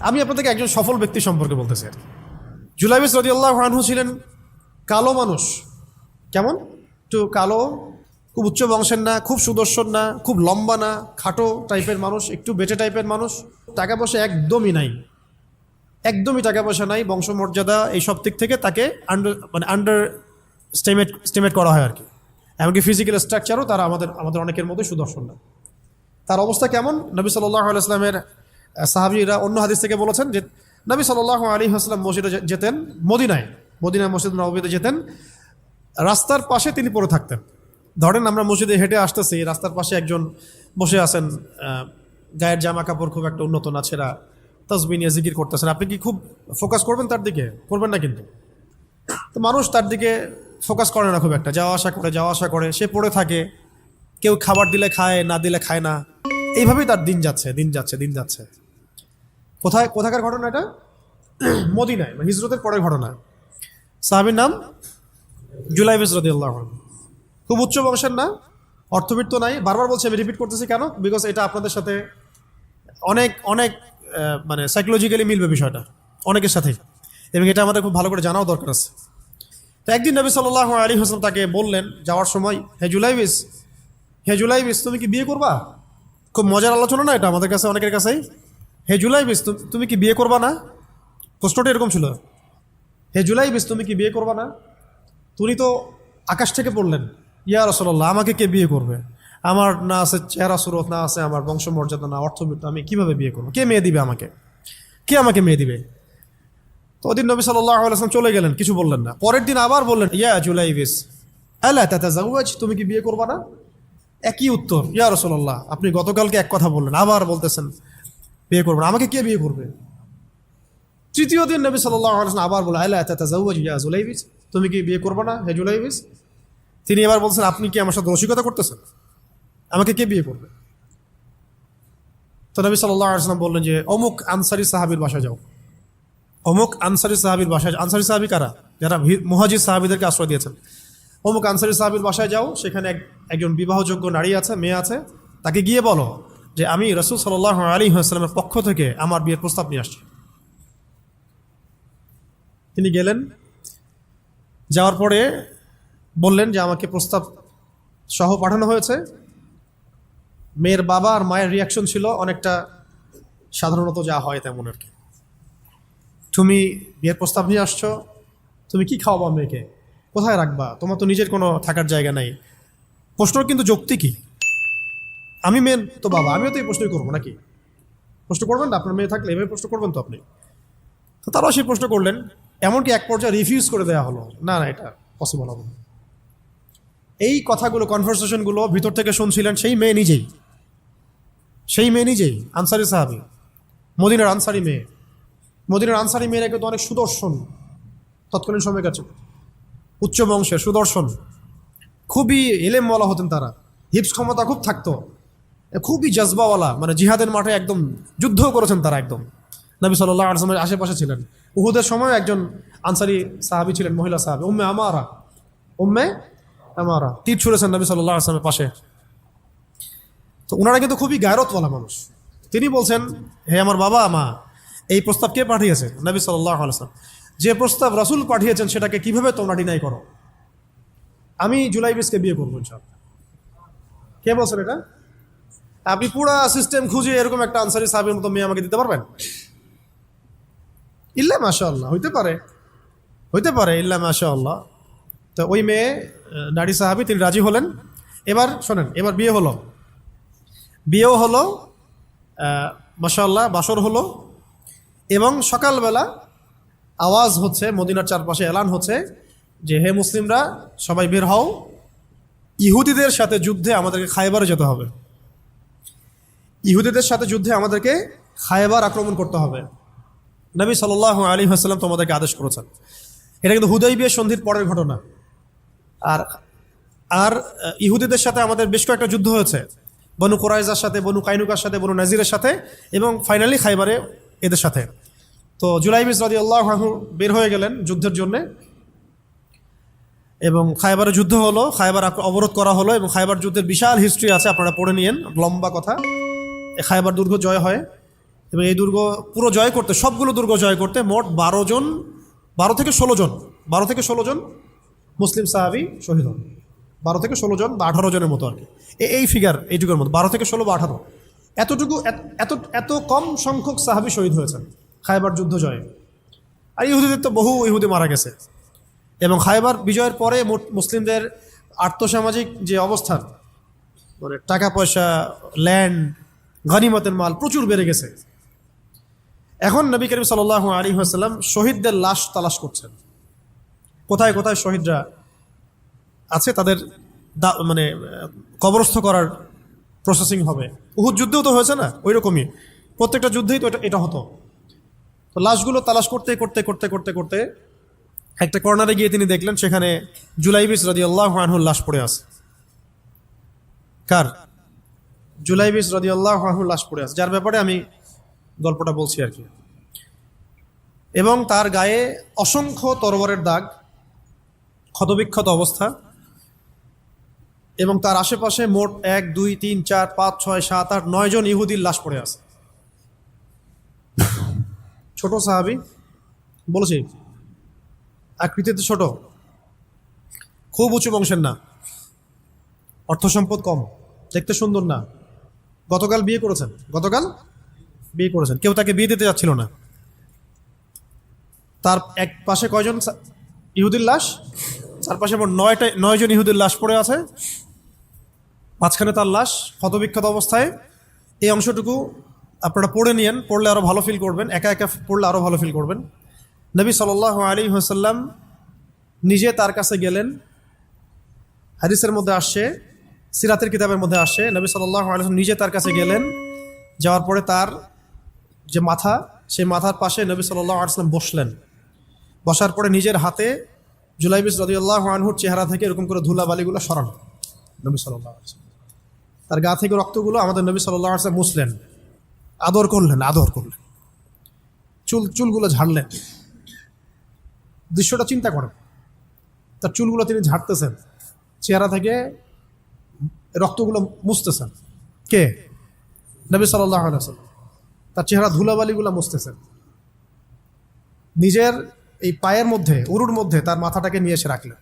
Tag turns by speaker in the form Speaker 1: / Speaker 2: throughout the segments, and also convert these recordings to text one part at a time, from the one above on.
Speaker 1: আমি আপনাদেরকে একজন সফল ব্যক্তি সম্পর্কে বলতেছি আর কি। জুলাইবিস রাদিয়াল্লাহু আনহু ছিলেন কালো মানুষ। কেমন? একটু কালো, খুব উচ্চ বংশের না, খুব সুদর্শন না, খুব লম্বা না, খাটো টাইপের মানুষ, একটু বেটে টাইপের মানুষ। টাকা পয়সা একদমই নাই, একদমই টাকা পয়সা নাই, বংশমর্যাদা এইসব দিক থেকে তাকে আন্ডার স্টেমেট করা হয় আর কি। এমনকি ফিজিক্যাল স্ট্রাকচারও তারা আমাদের অনেকের মধ্যে সুদর্শন না। তার অবস্থা কেমন? নবী সাল্লাল্লাহু আলাইহি ওয়াসাল্লামের সাহাবীরা অন্য হাদিস থেকে বলেছেন যে নবী সাল্লাল্লাহু আলাইহি ওয়াসাল্লাম মসজিদে যেতেন, মদিনায় মসজিদ নববীতে যেতেন, রাস্তার পাশে তিনি পড়ে থাকতেন। ধরেন আমরা মসজিদে হেঁটে আসতেছি, রাস্তার পাশে একজন বসে আছেন, গায়ের জামা কাপড় খুব একটা উন্নত না, ছেঁড়া, তাসবিহ নিয়ে জিকির করতেছেন। আপনি কি খুব ফোকাস করবেন তার দিকে? করবেন না কিন্তু। তো মানুষ তার দিকে ফোকাস করে না খুব একটা, যাওয়া আসা করে, সে পড়ে থাকে। কেউ খাবার দিলে খায়, না দিলে খায় না। এইভাবেই তার দিন যাচ্ছে। কোথাকার ঘটনা এটা? মদিনায়, হিজরতের পরের ঘটনা। সাহাবীর নাম জুলাইবিস রাদিয়াল্লাহু আনহু। খুব উচ্চ বংশের না, অর্থবিত্ত নাই। বারবার বলছি, আমি রিপিট করতেছি কেন? বিকজ এটা আপনাদের সাথে অনেক অনেক মানে সাইকোলজিক্যালি মিলবে বিষয়টা অনেকের সাথেই, এবং এটা আমাদের খুব ভালো করে জানাও দরকার আছে। তো একদিন নবী সাল্লাল্লাহু আলাইহি ওয়াসাল্লাম তাকে বললেন যাওয়ার সময়, হে জুলাইবিস তুমি কি বিয়ে করবা? খুব মজার আলোচনা না এটা আমাদের কাছে, অনেকের কাছেই। হে জুলাইবিস তুমি কি বিয়ে করবা না? প্রশ্নটা এরকম ছিল, হে জুলাইবিস তুমি কি বিয়ে করবা না? তুমি তো আকাশ থেকে পড়লেন, ইয়া রাসূলুল্লাহ আমাকে কে বিয়ে করবে? আমার না আছে চেহারা সুরত, না আছে আমার বংশমর্যাদা, না অর্থবিত্ত, আমি কিভাবে বিয়ে করবো? কে মেয়ে দিবে আমাকে? কে আমাকে মেয়ে দিবে? তো ওদিন নবী সাল্লাল্লাহু আলাইহি ওয়াসাল্লাম চলে গেলেন, কিছু বললেন না। পরের দিন আবার বললেন, ইয়া জুলাইবিস আলা তাতাযাওয়াজ তুমি কি বিয়ে করবা না? একই উত্তর, ইয়া রাসূলুল্লাহ আপনি গতকালকে এক কথা বললেন, আবার বলতেছেন বিয়ে করবেন, আমাকে কে বিয়ে করবে? তৃতীয় দিন নবী সাল্লাল্লাহু আলাইহি ওয়াসাল্লাম আবার বললেন, আলা তাতাযাওয়াজ ইয়া জুলাইবিস তুমি কি বিয়ে করবা না হে জুলাইবিস? তিনি এবার বলছেন, আপনি কি আমার সাথে রসিকতা করতেছেন? আমাকে কে বিয়ে করবে? তো নবী সাল্লাল্লাহু আলাইহি ওয়াসাল্লাম বললেন যে অমুক আনসারী সাহাবীর বাসায় যাও। অমুক আনসারী সাহাবীর বাসায়, আনসারী সাহাবী কারা? যারা মুহাজির সাহাবীদেরকে আশ্রয় দিয়েছেন। অমুক আনসারী সাহাবীর বাসায় যাও, সেখানে একজন বিবাহযোগ্য নারী আছে, মেয়ে আছে, তাকে গিয়ে বলো যে আমি রাসূল সাল্লাল্লাহু আলাইহি ওয়াসাল্লামের পক্ষ থেকে আমার বিয়ের প্রস্তাব নিয়ে আসছি। তিনি গেলেন, যাওয়ার পরে বললেন যে আমাকে প্রস্তাব সহ পাঠানো হয়েছে। মেয়ের বাবা আর মায়ের রিয়াকশন ছিল অনেকটা সাধারণত যা হয় তেমন আর কি। তুমি বিয়ের প্রস্তাব নিয়ে আসছো, তুমি কি খাওয়াবা মেয়েকে? কোথায় রাখবা? তোমার তো নিজের কোনো থাকার জায়গা নাই। প্রশ্ন কিন্তু যৌক্তিক কি? আমি মেন তো বাবা, আমিও তো এই প্রশ্নই করবো নাকি? প্রশ্ন করবেন না? আপনার মেয়ে থাকলে এভাবে প্রশ্ন করবেন তো আপনি। তো তারাও সেই প্রশ্ন করলেন, এমনকি এক পর্যায়ে রিফিউজ করে দেওয়া হলো, না এটা পসিবল হবে না। এই কথাগুলো, কনভারসেশনগুলো ভিতর থেকে শুনছিলেন সেই মেয়ে নিজেই, আনসারি সাহাবী, মদিনার আনসারি মেয়েরা কিন্তু অনেক সুদর্শন তৎকালীন সময়কার, উচ্চ বংশের, সুদর্শন, খুবই এলেমওয়ালা হতেন তারা, হিপস ক্ষমতা খুব থাকতো, খুবই জজবাওয়ালা, মানে জিহাদের মাঠে একদম যুদ্ধও করেছেন তারা, একদম নবী সাল্লাল্লাহু আলাইহি ওয়াসাল্লামের আশেপাশে ছিলেন। উহুদের সময় একজন আনসারি সাহাবী ছিলেন, মহিলা সাহাবী, উম্মে আমারা তীর ছুঁড়েছেন নবী সাল্লাল্লাহু আলাইহি ওয়াসাল্লামের পাশে। তো ওনারা কিন্তু খুবই গায়রতওয়ালা মানুষ। তিনি বলছেন, হে আমার বাবা মা, এই প্রস্তাব কে পাঠিয়েছে? নবী সাল্লাল্লাহু আলাইহি ওয়াসাল্লাম। যে প্রস্তাব রাসূল পাঠিয়েছেন সেটাকে কিভাবে তোমরা ডিনাই করো? আমি জুলাইবিসকে বিয়ে করবো ইনশাআল্লাহ। কে বলছেন এটা? আপনি পুরা সিস্টেম খুঁজে এরকম একটা আনসারি সাহাবীর মতো মেয়ে আমাকে দিতে পারবেন? ইল্লা মাশাআল্লাহ, হইতে পারে ইল্লা মাশাআল্লাহ। তো ওই মেয়ে, নারী সাহাবী, তিনি রাজি হলেন। এবার শোনেন, এবার বিয়েও হলো, মাশাআল্লাহ, বাসর হলো, এবং সকালবেলা আওয়াজ হচ্ছে, মদিনার চারপাশে এলান হচ্ছে যে হে মুসলিমরা সবাই বের হও, ইহুদিদের সাথে যুদ্ধে আমাদেরকে খায়বারে যেতে হবে। ইহুদিদের সাথে যুদ্ধে আমাদেরকে খায়বার আক্রমণ করতে হবে। নবী সাল্লাল্লাহু আলাইহি ওয়াসাল্লাম তোমাদেরকে আদেশ করেছেন। এটা কিন্তু হুদাইবিয়া সন্ধির পরের ঘটনা। আর ইহুদিদের সাথে আমাদের বেশ কয়েকটা যুদ্ধ হয়েছে, বনু কুরাইজার সাথে, বনু কাইনুকার সাথে, বনু নাজিরের সাথে, এবং ফাইনালি খায়বারে এদের সাথে। তো জুলাইবিস রাদিয়াল্লাহু আনহু বের হয়ে গেলেন যুদ্ধের জন্যে, এবং খায়বারে যুদ্ধ হলো, খায়বার অবরোধ করা হলো, এবং খায়বার যুদ্ধের বিশাল হিস্ট্রি আছে, আপনারা পড়ে নিয়েন, লম্বা কথা। খায়বার দুর্গ জয় হয়, এবং এই দুর্গ পুরো জয় করতে, সবগুলো দুর্গ জয় করতে মোট 12 থেকে 16 জন মুসলিম সাহাবি শহীদ হন। 12 থেকে 16 জন বা 18 জনের মতো আর কি, এই ফিগার, এইটুকুর মতো 12 থেকে 16 বা 18, এতটুকু, এত কম সংখ্যক সাহাবি শহীদ হয়েছেন খায়বার যুদ্ধ জয়ে। আর ইহুদিদের তো বহু ইহুদি মারা গেছে। এবং খায়বার বিজয়ের পরে মুসলিমদের আর্থসামাজিক যে অবস্থান, মানে টাকা পয়সা, ল্যান্ড, গনিমতের মাল প্রচুর বেড়ে গেছে। এখন নবী করিম সাল্লাল্লাহু আলাইহি ওয়াসাল্লাম শহীদদের লাশ তালাশ করছেন, কোথায় কোথায় শহীদরা আছে, তাদের মানে কবরস্থ করার প্রসেসিং হবে। উহুদ যুদ্ধেও তো হয়েছে না, ওই রকমই প্রত্যেকটা যুদ্ধেই তো এটা হতো। তো লাশগুলো তালাশ করতে করতে করতে করতে করতে একটা কর্নারে গিয়ে তিনি দেখলেন সেখানে জুলাইবিস রাদিয়াল্লাহু আনহুর লাশ পড়ে আছে। কার? জুলাইবিস রাদিয়াল্লাহু আনহুর লাশ পড়ে আছে, যার ব্যাপারে আমি গল্পটা বলছি আর কি। এবং তার গায়ে অসংখ্য তরবারের দাগ, ক্ষতবিক্ষত অবস্থা, এবং তার আশেপাশে মোট 1 2 3 4 5 6 7 8 9 জন ইহুদির লাশ পড়ে আছে। ছোট সাহাবি, বলেছি আকৃতিতে ছোট, খুব উঁচু বংশের না, অর্থ সম্পদ কম, দেখতে সুন্দর না। গতকাল বিয়ে করেছেন, কেউ তাকে বিয়ে দিতে যাচ্ছিল না। তার এক পাশে কয়জন ইহুদির লাশ? তার পাশে মোট 9 জন ইহুদির লাশ পড়ে আছে, মাঝখানে তার লাশ ক্ষতবিক্ষত অবস্থায়। এই অংশটুকু আপনারা পড়ে নিয়েন, পড়লে আরও ভালো ফিল করবেন, একা একা পড়লে আরও ভালো ফিল করবেন। নবী সাল্লাল্লাহু আলাইহি ওয়াসাল্লাম নিজে তার কাছে গেলেন। হাদিসের মধ্যে আসছে, সিরাতের কিতাবের মধ্যে আসছে, নবী সাল্লাল্লাহু আলাইহি ওয়াসাল্লাম নিজে তার কাছে গেলেন। যাওয়ার পরে তার যে মাথা, সেই মাথার পাশে নবী সাল্লাল্লাহু আলাইহি ওয়াসাল্লাম বসলেন। বসার পরে নিজের হাতে জুলাইবিস রাদিয়াল্লাহু আনহুর চেহারা থেকে এরকম করে ধুলাবালিগুলো সরান নবী সাল্লাল্লাহু আলাইহি ওয়াসাল্লাম। তার গা থেকে রক্তগুলো আমাদের নবী সাল্লাল্লাহু আলাইহি ওয়াসাল্লাম মুছলেন, আদর করলেন। চুলগুলো ঝাড়লেন। দৃশ্যটা চিন্তা করেন, তার চুলগুলো তিনি ঝাড়তেছেন, চেহারা থেকে রক্তগুলো মুছতেছেন। কে? নবী সাল্লাল্লাহু আলাইহি ওয়াসাল্লাম। তার চেহারা ধুলাবালিগুলো মুছতেছেন। নিজের এই পায়ের মধ্যে, উরুর মধ্যে তার মাথাটাকে নিয়ে এসে রাখলেন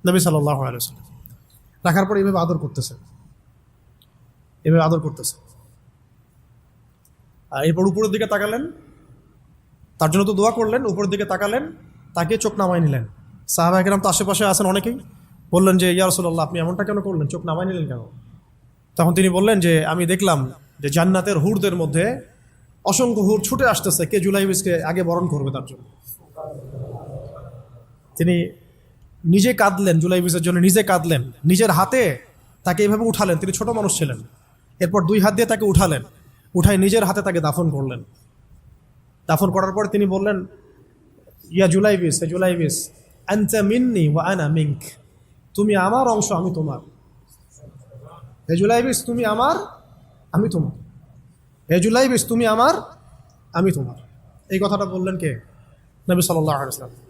Speaker 1: নবী সাল্লাল্লাহু আলাইহি ওয়াসাল্লাম। রাখার পর এভাবে আদর করতেছেন। আর এরপর উপরের দিকে তাকালেন, তার জন্য তো দোয়া করলেন, উপরের দিকে তাকালেন, তাকে চোখ নামায় নিলেন। সাহাবায়ে কেরাম তো আশেপাশে আছেন অনেকেই, বললেন যে ইয়া রাসূলুল্লাহ, আপনি এমনটা কেন করলেন, চোখ নামায় নিলেন কেন? তখন তিনি বললেন যে আমি দেখলাম যে জান্নাতের হুরদের মধ্যে অসংখ্য হুর ছুটে আসতেছে, কে জুলাইবিসকে আগে বরণ করবে তার জন্য। তিনি নিজে কাঁদলেন, জুলাইবিসের জন্য নিজে কাঁদলেন, নিজের হাতে তাকে এইভাবে উঠালেন। তিনি ছোট মানুষ ছিলেন। এরপর 2 হাত দিয়ে তাকে উঠাই নিজের হাতে তাকে দাফন করলেন। দাফন করার পর তিনি বললেন, ইয়া জুলাইবিস, হে জুলাইবিস, আনতা মিন্নি ওয়া আনা মিনক, তুমি আমার অংশ, আমি তোমার। হে জুলাইবিস, তুমি আমার, আমি তোমার। হে জুলাইবিস, তুমি আমার, আমি তোমার। এই কথাটা বললেন কে? নবী সাল্লাল্লাহু আলাইহি ওয়াসাল্লাম।